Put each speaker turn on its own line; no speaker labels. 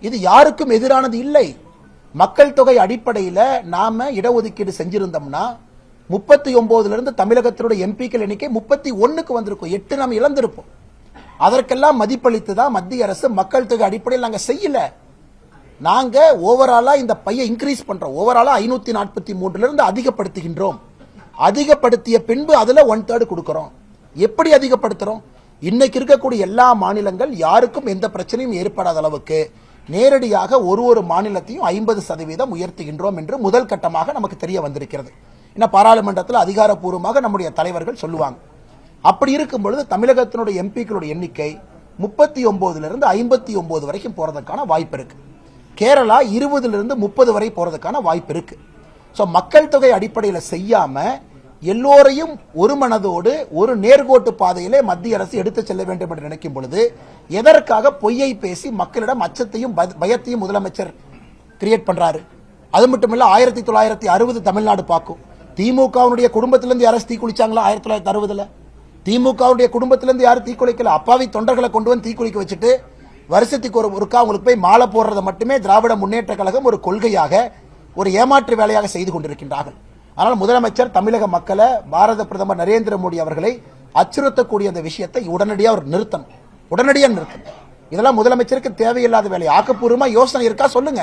இது யாருக்கும் எதிரானது இல்லை. மக்கள் தொகை அடிப்படையில் நாம இடஒதுக்கீடு செஞ்சிருந்தோம்னா 39 இருந்து தமிழகத்தினுடைய எம்பிக்கள் எண்ணிக்கை 31க்கு வந்திருக்கும். 8 நாம் இழந்திருப்போம். அதற்கெல்லாம் மதிப்பளித்து தான் மத்திய அரசு மக்கள் தொகை அடிப்படையில் நாங்க செய்யல. நாங்க ஓவராலா இந்த பையை இன்க்ரீஸ் பண்றோம். ஓவராலா 543 இருந்து அதிகப்படுத்துகின்றோம். அதிகப்படுத்திய பின்பு அதுல 1/3 கொடுக்கிறோம். எப்படி அதிகப்படுத்துறோம்? இன்னைக்கு இருக்கக்கூடிய எல்லா மாநிலங்கள் யாருக்கும் எந்த பிரச்சனையும் ஏற்படாத அளவுக்கு நேரடியாக ஒரு மாநிலத்தையும் 50% உயர்த்துகின்றோம் என்று முதல் கட்டமாக நமக்கு தெரிய வந்திருக்கிறது. பாராளுமன்றத்தில் அதிகாரப்பூர்வமாக நம்முடைய தலைவர்கள் சொல்லுவாங்க. அப்படி இருக்கும் பொழுது தமிழகத்தினுடைய எம்பிக்களுடைய எண்ணிக்கை 39 இருந்து 59 வரைக்கும் போறதுக்கான வாய்ப்பு இருக்கு. கேரளா 20 இருந்து 30 வரை போறதுக்கான வாய்ப்பு இருக்கு. மக்கள் தொகை அடிப்படையில் செய்யாம எல்லோரையும் ஒரு மனதோடு ஒரு நேர்கோட்டு பாதையிலே மத்திய அரசு எடுத்து செல்ல வேண்டும் என்று நினைக்கும் பொழுது எதற்காக பொய்யை பேசி மக்களிடம் அச்சத்தையும் பயத்தையும் முதலமைச்சர் கிரியேட் பண்றாரு? அது மட்டுமல்ல, 1960 தமிழ்நாடு பார்க்கும். திமுகவுடைய குடும்பத்திலிருந்து யாரும் தீக்குளிச்சாங்களா? 1960 திமுகவுடைய குடும்பத்திலிருந்து யாரும் தீக்குளிக்கல. அப்பாவி தொண்டர்களை கொண்டு வந்து தீக்குளிக்க வச்சுட்டு வருஷத்துக்கு ஒருக்கா உங்களுக்கு போய் மாலை போடுறதை மட்டுமே திராவிட முன்னேற்ற கழகம் ஒரு கொள்கையாக ஒரு ஏமாற்று வேலையாக செய்து கொண்டிருக்கின்றார்கள். ஆனால் முதலமைச்சர் தமிழக மக்களை, பாரத பிரதமர் நரேந்திர மோடி அவர்களை அச்சுறுத்தக்கூடிய அந்த விஷயத்தை உடனடியாக அவர் நிறுத்தணும். இதெல்லாம் முதலமைச்சருக்கு தேவையில்லாத வேலை. ஆக்கப்பூர்வமா யோசனை இருக்கா சொல்லுங்க.